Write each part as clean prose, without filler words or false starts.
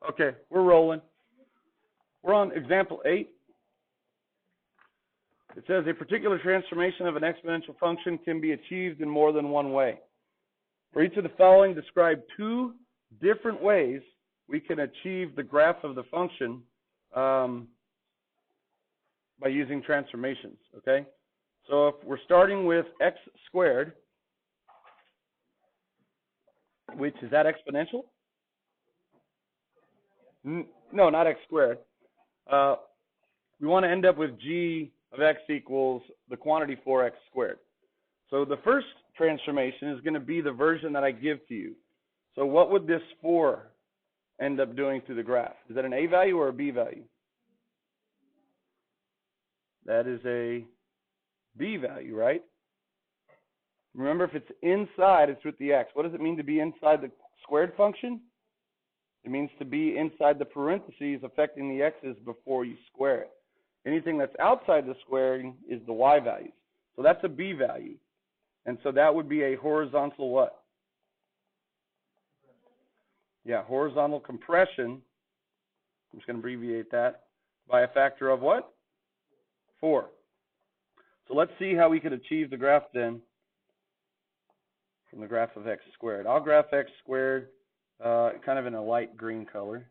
Okay, we're rolling. We're on example 8. It says a particular transformation of an exponential function can be achieved in more than one way. For each of the following, describe 2 different ways we can achieve the graph of the function by using transformations, okay? So if we're starting with x squared, which is that exponential? No, not x squared. We want to end up with g of x equals the quantity 4x squared. So the first transformation is going to be the version that I give to you. So what would this 4 end up doing to the graph? Is that an a value or a b value? That is a b value, right? Remember, if it's inside, it's with the x. What does it mean to be inside the squared function? It means to be inside the parentheses affecting the x's before you square it. Anything that's outside the squaring is the y values. So that's a b value. And so that would be a horizontal what? Yeah, horizontal compression. I'm just going to abbreviate that by a factor of what? 4. So let's see how we could achieve the graph then from the graph of x squared. I'll graph x squared kind of in a light green color.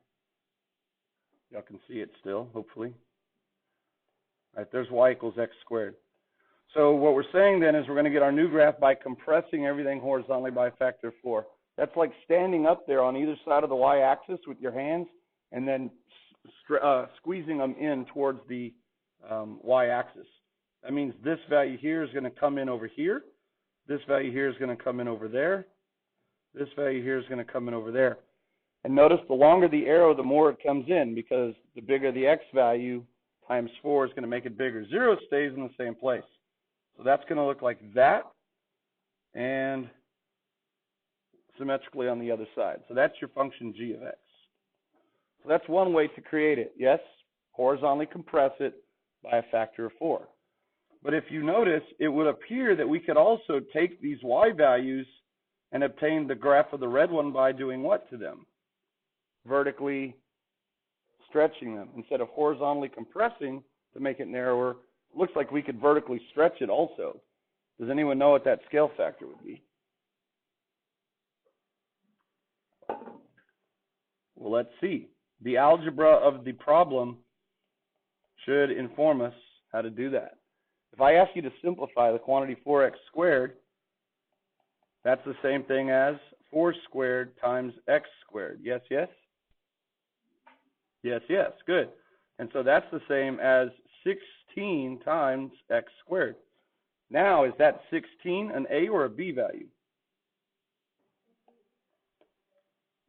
Y'all can see it still, hopefully. All right, there's y equals x squared. So what we're saying then is we're going to get our new graph by compressing everything horizontally by a factor of 4. That's like standing up there on either side of the y-axis with your hands and then squeezing them in towards the y-axis. That means this value here is going to come in over here. This value here is going to come in over there. This value here is going to come in over there. And notice the longer the arrow, the more it comes in, because the bigger the x value times 4 is going to make it bigger. 0 stays in the same place. So that's going to look like that and symmetrically on the other side. So that's your function g of x. So that's one way to create it. Yes, horizontally compress it by a factor of 4. But if you notice, it would appear that we could also take these y values and obtain the graph of the red one by doing what to them? Vertically stretching them. Instead of horizontally compressing to make it narrower, it looks like we could vertically stretch it also. Does anyone know what that scale factor would be? Well, let's see. The algebra of the problem should inform us how to do that. If I ask you to simplify the quantity 4x squared, that's the same thing as 4 squared times x squared. Yes, yes? Yes, yes. Good. And so that's the same as 16 times x squared. Now, is that 16 an a or a b value?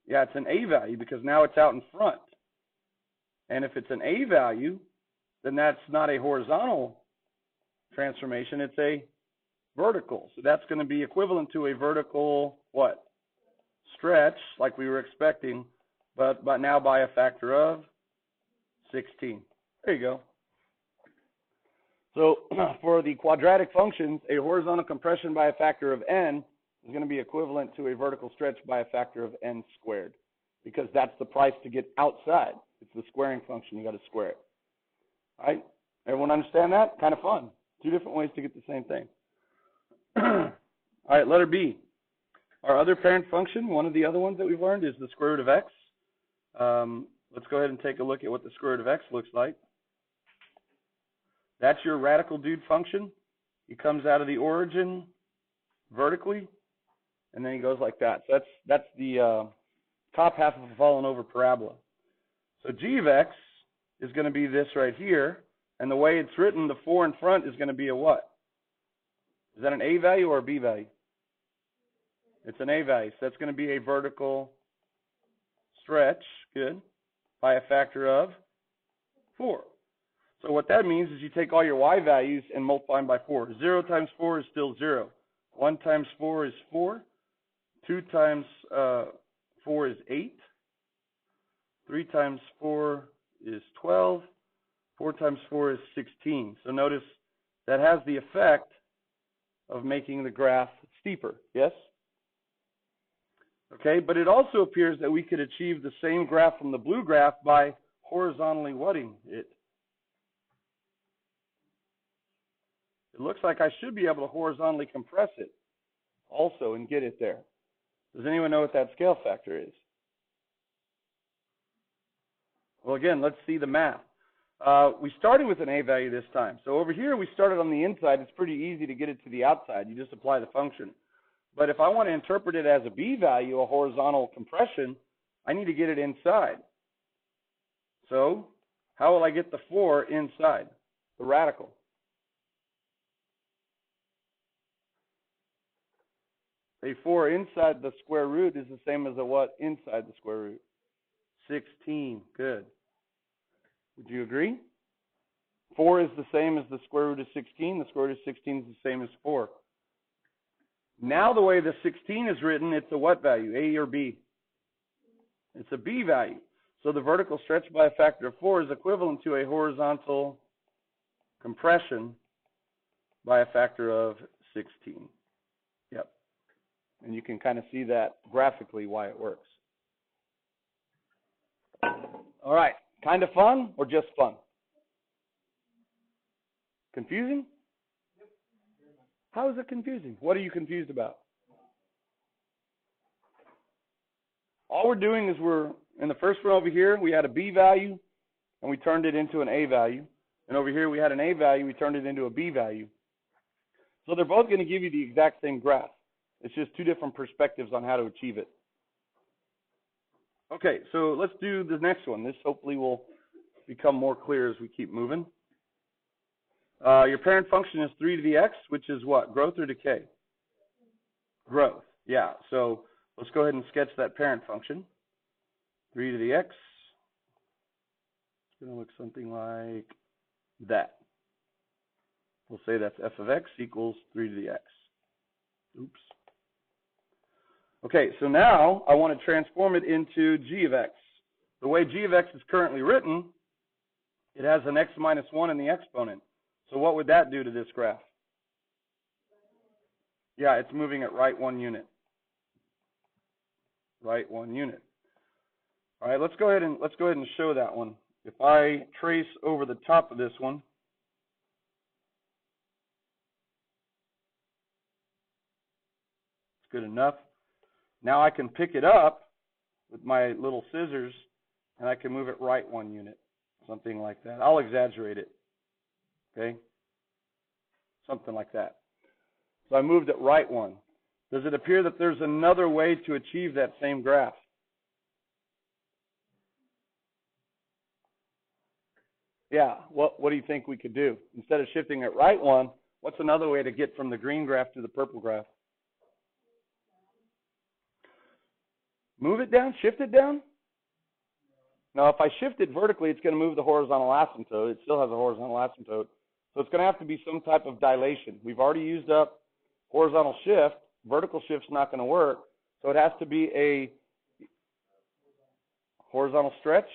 Yeah, it's an a value because now it's out in front. And if it's an a value, then that's not a horizontal transformation, it's a vertical. So that's going to be equivalent to a vertical, what? Stretch, like we were expecting, but now by a factor of 16. There you go. So for the quadratic functions, a horizontal compression by a factor of n is going to be equivalent to a vertical stretch by a factor of n squared, because that's the price to get outside. It's the squaring function. You got to square it. All right? Everyone understand that? Kind of fun. 2 different ways to get the same thing. All right, letter B. Our other parent function, one of the other ones that we've learned, is the square root of x. Let's go ahead and take a look at what the square root of x looks like. That's your radical dude function. He comes out of the origin vertically, and then he goes like that. So that's the top half of a fallen over parabola. So g of x is going to be this right here, and the way it's written, the 4 in front is going to be a what? Is that an a value or a b value? It's an a value. So that's going to be a vertical stretch, good, by a factor of 4. So what that means is you take all your y values and multiply them by 4. 0 times 4 is still 0. 1 times 4 is 4. 2 times 4 is 8. 3 times 4 is 12. 4 times 4 is 16. So notice that has the effect of making the graph steeper, yes? Okay, but it also appears that we could achieve the same graph from the blue graph by horizontally whatting it. It looks like I should be able to horizontally compress it also and get it there. Does anyone know what that scale factor is? Well, again, let's see the math. We started with an A value this time. So over here, we started on the inside. It's pretty easy to get it to the outside. You just apply the function. But if I want to interpret it as a B value, a horizontal compression, I need to get it inside. So how will I get the 4 inside, the radical? A 4 inside the square root is the same as a what inside the square root? 16. Good. Would you agree? 4 is the same as the square root of 16. The square root of 16 is the same as 4. Now the way the 16 is written, it's a what value, A or B? It's a B value. So the vertical stretch by a factor of 4 is equivalent to a horizontal compression by a factor of 16. Yep. And you can kind of see that graphically why it works. All right. Kind of fun or just fun? Confusing? How is it confusing? What are you confused about? All we're doing is in the first one over here, we had a B value, and we turned it into an A value. And over here, we had an A value, we turned it into a B value. So they're both going to give you the exact same graph. It's just two different perspectives on how to achieve it. Okay, so let's do the next one. This hopefully will become more clear as we keep moving. Your parent function is 3 to the x, which is what? Growth or decay? Growth, yeah. So let's go ahead and sketch that parent function. 3 to the x. It's going to look something like that. We'll say that's f of x equals 3 to the x. Oops. Okay, so now I want to transform it into g of x. The way g of x is currently written, it has an x minus 1 in the exponent. So what would that do to this graph? Yeah, it's moving at right 1 unit. Right 1 unit. All right, let's go ahead and show that one. If I trace over the top of this one, it's good enough. Now I can pick it up with my little scissors, and I can move it right 1 unit, something like that. I'll exaggerate it, okay? Something like that. So I moved it right 1. Does it appear that there's another way to achieve that same graph? Yeah, what do you think we could do? Instead of shifting it right 1, what's another way to get from the green graph to the purple graph? Move it down, shift it down? Now, if I shift it vertically, it's going to move the horizontal asymptote. It still has a horizontal asymptote. So it's going to have to be some type of dilation. We've already used up horizontal shift. Vertical shift's not going to work. So it has to be a horizontal stretch.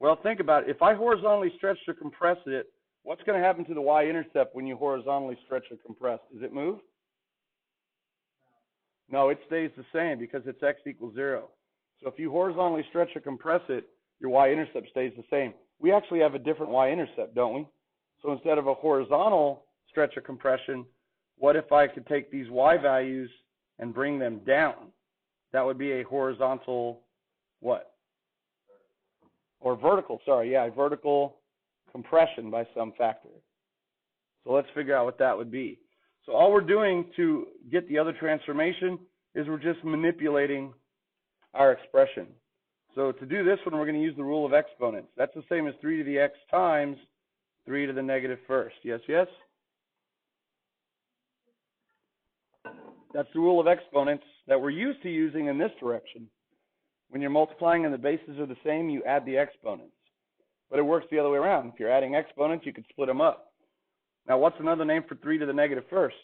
Well, think about it. If I horizontally stretch or compress it, what's going to happen to the y-intercept when you horizontally stretch or compress? Does it move? No, it stays the same because it's x equals 0. So if you horizontally stretch or compress it, your y-intercept stays the same. We actually have a different y-intercept, don't we? So instead of a horizontal stretch or compression, what if I could take these y values and bring them down? That would be a horizontal what? Or vertical, sorry, yeah, vertical compression by some factor. So let's figure out what that would be. So all we're doing to get the other transformation is we're just manipulating our expression. So to do this one, we're going to use the rule of exponents. That's the same as 3 to the x times 3 to the negative first. Yes, yes? That's the rule of exponents that we're used to using in this direction. When you're multiplying and the bases are the same, you add the exponents. But it works the other way around. If you're adding exponents, you could split them up. Now, what's another name for 3 to the negative first?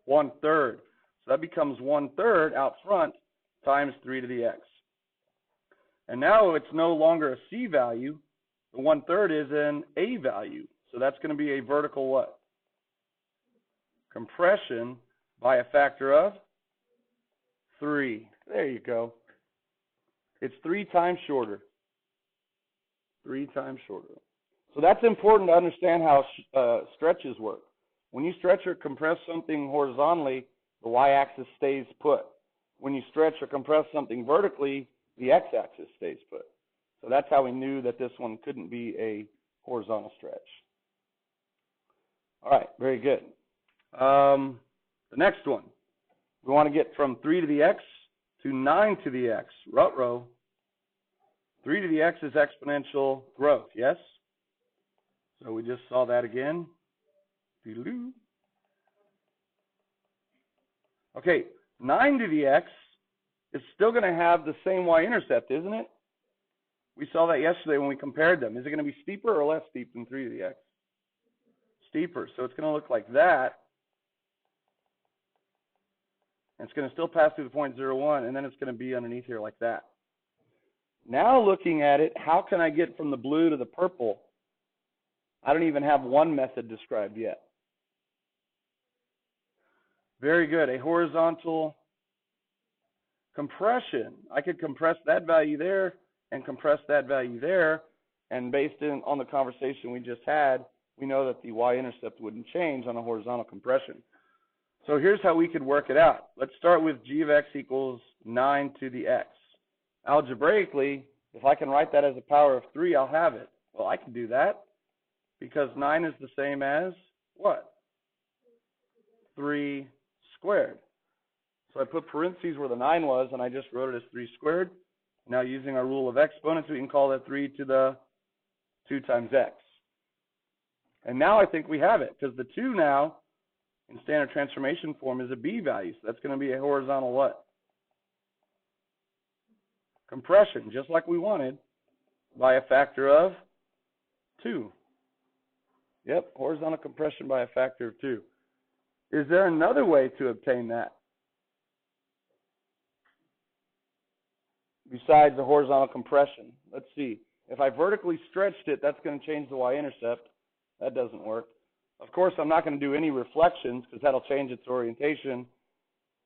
1/3. So that becomes 1/3 out front times 3 to the x. And now it's no longer a c value. The 1/3 is an a value. So that's going to be a vertical what? compression by a factor of 3. There you go. It's 3 times shorter. 3 times shorter. So that's important to understand how stretches work. When you stretch or compress something horizontally, the y-axis stays put. When you stretch or compress something vertically, the x-axis stays put. So that's how we knew that this one couldn't be a horizontal stretch. All right, very good. The next one, we want to get from 3 to the x to 9 to the x. Ruh-roh. 3 to the x is exponential growth, yes? So we just saw that again. Doo-doo. Okay, 9 to the x is still going to have the same y-intercept, isn't it? We saw that yesterday when we compared them. Is it going to be steeper or less steep than 3 to the x? Steeper. So it's going to look like that. And it's going to still pass through the point 0, 1, and then it's going to be underneath here like that. Now looking at it, how can I get from the blue to the purple? I don't even have one method described yet. Very good. A horizontal compression. I could compress that value there and compress that value there, and based on the conversation we just had, we know that the y-intercept wouldn't change on a horizontal compression. So here's how we could work it out. Let's start with g of x equals 9 to the x. Algebraically, if I can write that as a power of 3, I'll have it. Well, I can do that because 9 is the same as what? 3 squared. So I put parentheses where the 9 was, and I just wrote it as 3 squared. Now using our rule of exponents, we can call that 3 to the 2 times x. And now I think we have it, because the 2 now, in standard transformation form, is a b value. So that's going to be a horizontal what? Compression, just like we wanted, by a factor of 2. Yep, horizontal compression by a factor of 2. Is there another way to obtain that besides the horizontal compression? Let's see. If I vertically stretched it, that's going to change the y-intercept. That doesn't work. Of course, I'm not going to do any reflections because that'll change its orientation.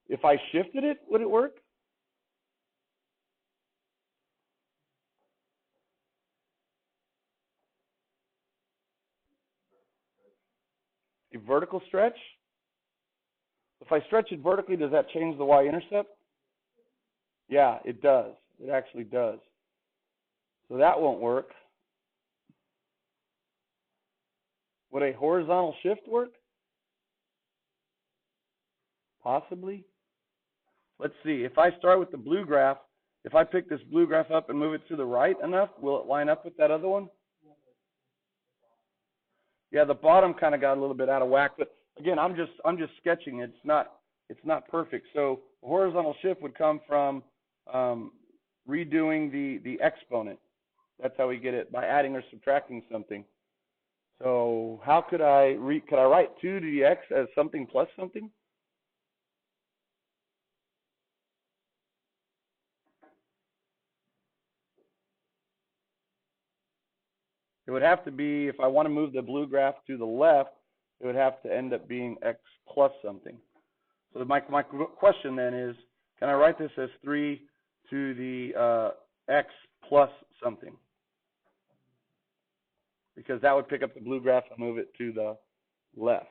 If I shifted it, would it work? A vertical stretch? If I stretch it vertically, does that change the y-intercept? Yeah, it does. It actually does. So that won't work. Would a horizontal shift work? Possibly. Let's see. If I start with the blue graph, if I pick this blue graph up and move it to the right enough, will it line up with that other one? Yeah, the bottom kind of got a little bit out of whack, but again, I'm just sketching. It's not perfect. So a horizontal shift would come from redoing the exponent. That's how we get it, by adding or subtracting something. So how could I write 2 to the x as something plus something? It would have to be, if I want to move the blue graph to the left, it would have to end up being x plus something. So my question then is, can I write this as 3 to the x plus something? Because that would pick up the blue graph and move it to the left.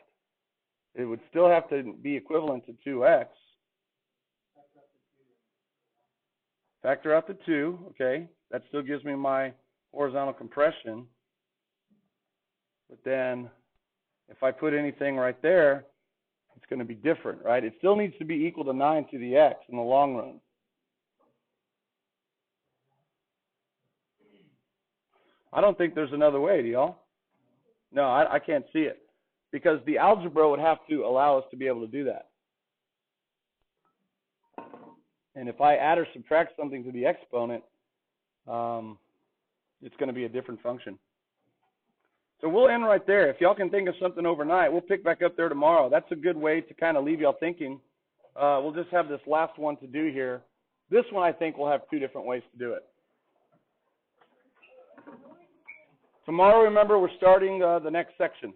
It would still have to be equivalent to 2x. Factor out the 2, okay. That still gives me my horizontal compression. But then if I put anything right there, it's going to be different, right? It still needs to be equal to 9 to the x in the long run. I don't think there's another way, do y'all? No, I can't see it. Because the algebra would have to allow us to be able to do that. And if I add or subtract something to the exponent, it's going to be a different function. So we'll end right there. If y'all can think of something overnight, we'll pick back up there tomorrow. That's a good way to kind of leave y'all thinking. We'll just have this last one to do here. This one, I think, we'll have 2 different ways to do it. Tomorrow, remember, we're starting the next section.